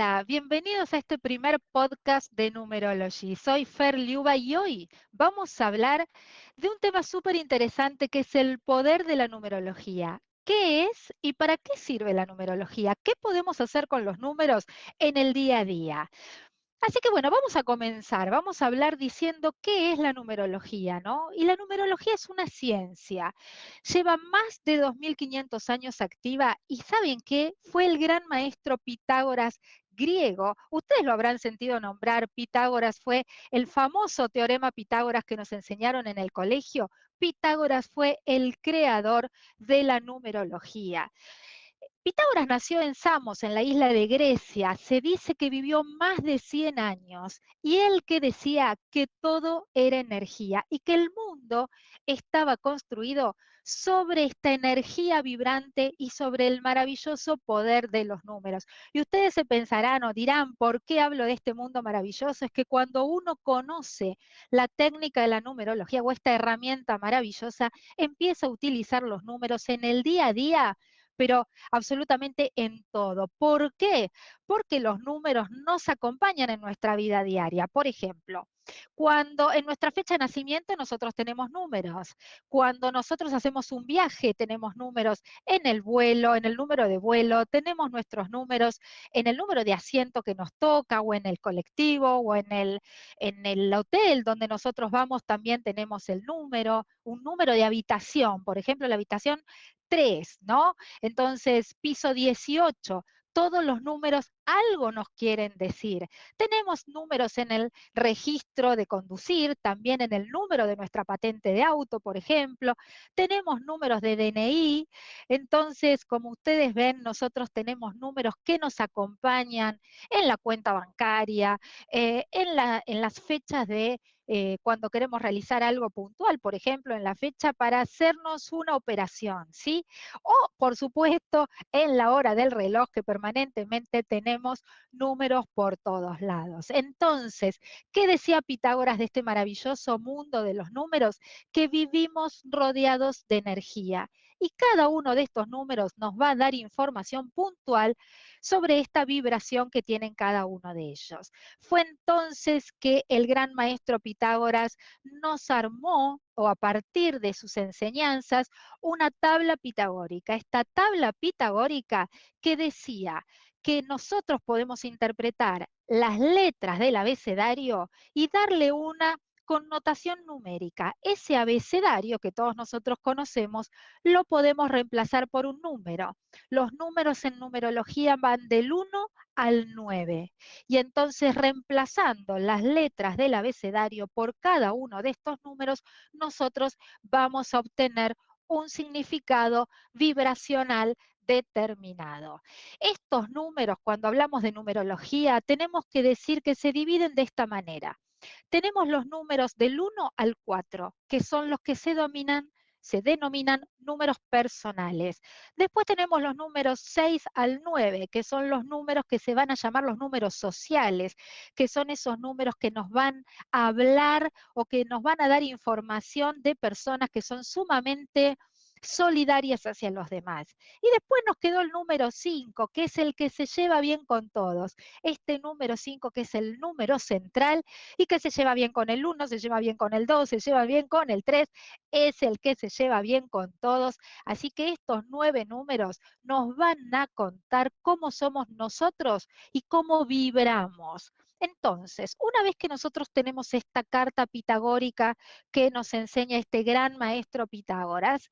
Hola, bienvenidos a este primer podcast de Numerology. Soy Fer Liuba y hoy vamos a hablar de un tema súper interesante que es el poder de la numerología. ¿Qué es y para qué sirve la numerología? ¿Qué podemos hacer con los números en el día a día? Así que bueno, vamos a comenzar, vamos a hablar diciendo qué es la numerología, ¿no? Y la numerología es una ciencia, lleva más de 2500 años activa y ¿saben qué? Fue el gran maestro Pitágoras griego, ustedes lo habrán sentido nombrar, Pitágoras fue el famoso teorema Pitágoras que nos enseñaron en el colegio. Pitágoras fue el creador de la numerología. Pitágoras nació en Samos, en la isla de Grecia. Se dice que vivió más de 100 años y él que decía que todo era energía y que el mundo estaba construido sobre esta energía vibrante y sobre el maravilloso poder de los números. Y ustedes se pensarán o dirán, ¿por qué hablo de este mundo maravilloso? Es que cuando uno conoce la técnica de la numerología o esta herramienta maravillosa, empieza a utilizar los números en el día a día, pero absolutamente en todo. ¿Por qué? Porque los números nos acompañan en nuestra vida diaria. Por ejemplo, cuando en nuestra fecha de nacimiento nosotros tenemos números, cuando nosotros hacemos un viaje tenemos números en el vuelo, en el número de vuelo, tenemos nuestros números en el número de asiento que nos toca o en el colectivo o en el hotel donde nosotros vamos también tenemos el número, un número de habitación, por ejemplo, la habitación 3, ¿no? Entonces, piso 18, todos los números algo nos quieren decir. Tenemos números en el registro de conducir, también en el número de nuestra patente de auto, por ejemplo. Tenemos números de DNI. Entonces, como ustedes ven, nosotros tenemos números que nos acompañan en la cuenta bancaria, en las fechas de cuando queremos realizar algo puntual, por ejemplo, en la fecha para hacernos una operación, ¿sí? O, por supuesto, en la hora del reloj, que permanentemente tenemos números por todos lados. Entonces, ¿qué decía Pitágoras de este maravilloso mundo de los números? Que vivimos rodeados de energía. Y cada uno de estos números nos va a dar información puntual sobre esta vibración que tienen cada uno de ellos. Fue entonces que el gran maestro Pitágoras nos armó, o a partir de sus enseñanzas, una tabla pitagórica. Esta tabla pitagórica que decía que nosotros podemos interpretar las letras del abecedario y darle una connotación numérica. Ese abecedario que todos nosotros conocemos lo podemos reemplazar por un número. Los números en numerología van del 1 al 9. Y entonces, reemplazando las letras del abecedario por cada uno de estos números, nosotros vamos a obtener un significado vibracional determinado. Estos números, cuando hablamos de numerología, tenemos que decir que se dividen de esta manera. Tenemos los números del 1 al 4, que son los que se denominan números personales. Después tenemos los números 6 al 9, que son los números que se van a llamar los números sociales, que son esos números que nos van a hablar o que nos van a dar información de personas que son sumamente solidarias hacia los demás. Y después nos quedó el número 5, que es el que se lleva bien con todos. Este número 5, que es el número central y que se lleva bien con el 1, se lleva bien con el 2, se lleva bien con el 3, es el que se lleva bien con todos. Así que estos 9 números nos van a contar cómo somos nosotros y cómo vibramos. Entonces, una vez que nosotros tenemos esta carta pitagórica que nos enseña este gran maestro Pitágoras,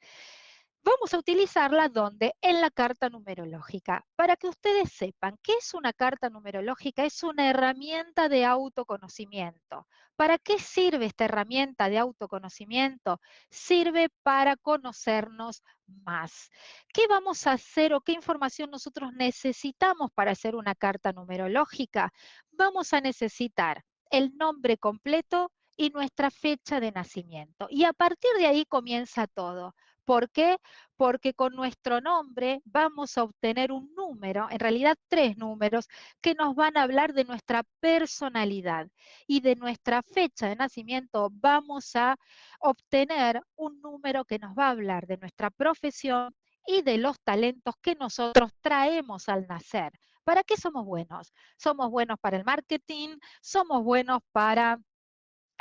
vamos a utilizarla ¿dónde? En la carta numerológica. Para que ustedes sepan, ¿qué es una carta numerológica? Es una herramienta de autoconocimiento. ¿Para qué sirve esta herramienta de autoconocimiento? Sirve para conocernos más. ¿Qué vamos a hacer o qué información nosotros necesitamos para hacer una carta numerológica? Vamos a necesitar el nombre completo y nuestra fecha de nacimiento. Y a partir de ahí comienza todo. ¿Por qué? Porque con nuestro nombre vamos a obtener un número, en realidad 3 números, que nos van a hablar de nuestra personalidad. Y de nuestra fecha de nacimiento vamos a obtener un número que nos va a hablar de nuestra profesión y de los talentos que nosotros traemos al nacer. ¿Para qué somos buenos? Somos buenos para el marketing, somos buenos para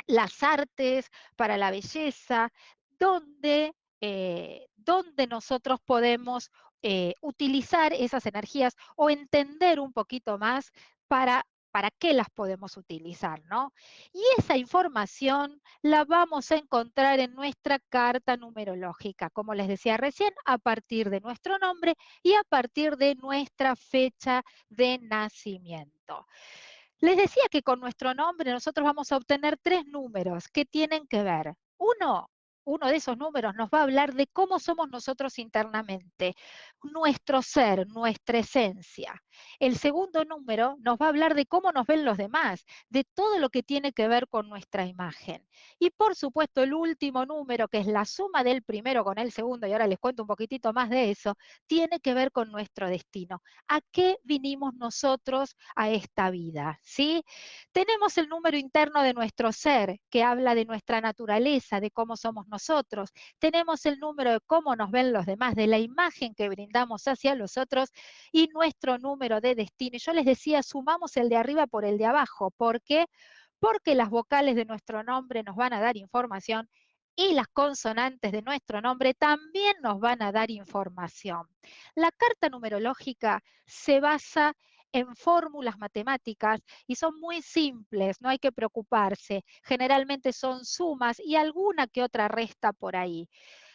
las artes, para la belleza, donde nosotros podemos utilizar esas energías o entender un poquito más para qué las podemos utilizar, ¿no? Y esa información la vamos a encontrar en nuestra carta numerológica, como les decía recién, a partir de nuestro nombre y a partir de nuestra fecha de nacimiento. Les decía que con nuestro nombre nosotros vamos a obtener 3 números que tienen que ver. Uno de esos números nos va a hablar de cómo somos nosotros internamente, nuestro ser, nuestra esencia. El segundo número nos va a hablar de cómo nos ven los demás, de todo lo que tiene que ver con nuestra imagen. Y por supuesto el último número, que es la suma del primero con el segundo, y ahora les cuento un poquitito más de eso, tiene que ver con nuestro destino. ¿A qué vinimos nosotros a esta vida? ¿Sí? Tenemos el número interno de nuestro ser, que habla de nuestra naturaleza, de cómo somos nosotros. Tenemos el número de cómo nos ven los demás, de la imagen que brindamos hacia los otros y nuestro número de destino. Y yo les decía, sumamos el de arriba por el de abajo. ¿Por qué? Porque las vocales de nuestro nombre nos van a dar información y las consonantes de nuestro nombre también nos van a dar información. La carta numerológica se basa en fórmulas matemáticas y son muy simples, no hay que preocuparse. Generalmente son sumas y alguna que otra resta por ahí.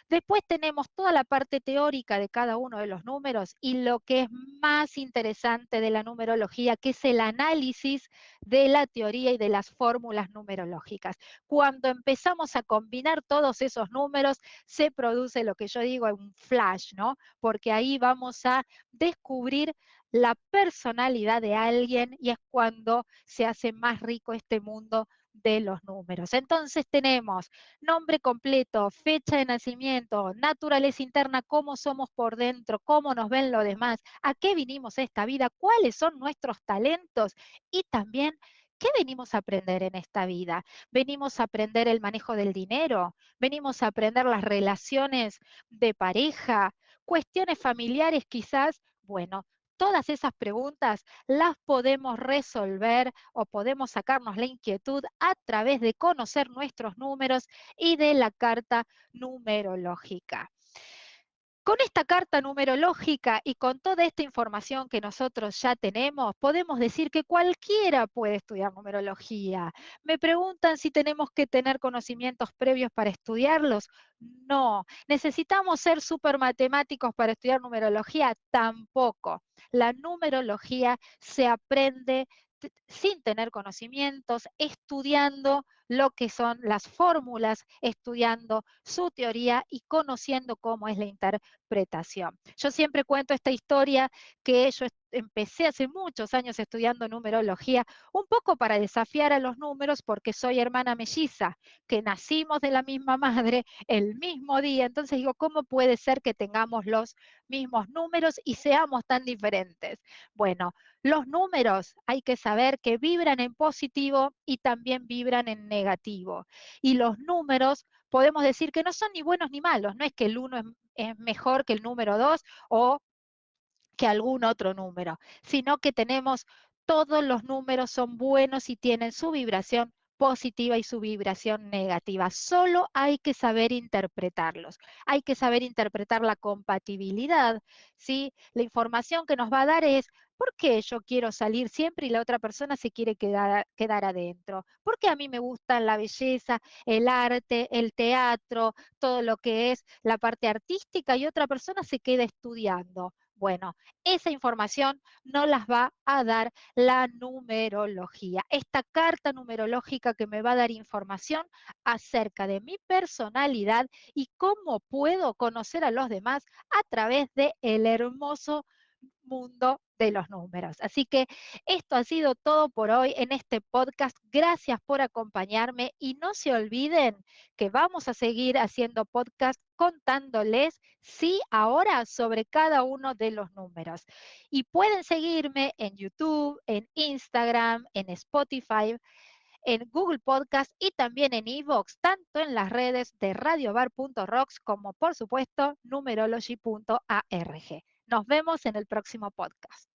Después tenemos toda la parte teórica de cada uno de los números y lo que es más interesante de la numerología, que es el análisis de la teoría y de las fórmulas numerológicas. Cuando empezamos a combinar todos esos números, se produce lo que yo digo un flash, ¿no? Porque ahí vamos a descubrir la personalidad de alguien y es cuando se hace más rico este mundo de los números. Entonces tenemos nombre completo, fecha de nacimiento, naturaleza interna, cómo somos por dentro, cómo nos ven los demás, a qué vinimos a esta vida, cuáles son nuestros talentos y también qué venimos a aprender en esta vida. Venimos a aprender el manejo del dinero, venimos a aprender las relaciones de pareja, cuestiones familiares quizás. Bueno, todas esas preguntas las podemos resolver o podemos sacarnos la inquietud a través de conocer nuestros números y de la carta numerológica. Con esta carta numerológica y con toda esta información que nosotros ya tenemos, podemos decir que cualquiera puede estudiar numerología. Me preguntan si tenemos que tener conocimientos previos para estudiarlos. No. ¿Necesitamos ser súper matemáticos para estudiar numerología? Tampoco. La numerología se aprende sin tener conocimientos, estudiando lo que son las fórmulas, estudiando su teoría y conociendo cómo es la interpretación. Yo siempre cuento esta historia que yo empecé hace muchos años estudiando numerología, un poco para desafiar a los números porque soy hermana melliza, que nacimos de la misma madre el mismo día, entonces digo, ¿cómo puede ser que tengamos los mismos números y seamos tan diferentes? Bueno, los números hay que saber que vibran en positivo y también vibran en negativo. Y los números podemos decir que no son ni buenos ni malos, no es que el uno es mejor que el número 2 o que algún otro número, sino que tenemos todos los números son buenos y tienen su vibración positiva y su vibración negativa. Solo hay que saber interpretarlos. Hay que saber interpretar la compatibilidad, ¿sí? La información que nos va a dar es ¿por qué yo quiero salir siempre y la otra persona se quiere quedar adentro? ¿Por qué a mí me gusta la belleza, el arte, el teatro, todo lo que es la parte artística y otra persona se queda estudiando? Bueno, esa información no las va a dar la numerología. Esta carta numerológica que me va a dar información acerca de mi personalidad y cómo puedo conocer a los demás a través del hermoso mundo de los números. Así que esto ha sido todo por hoy en este podcast. Gracias por acompañarme y no se olviden que vamos a seguir haciendo podcast contándoles, sí, ahora sobre cada uno de los números. Y pueden seguirme en YouTube, en Instagram, en Spotify, en Google Podcast y también en iVoox, tanto en las redes de radiobar.rocks como por supuesto numerology.org. Nos vemos en el próximo podcast.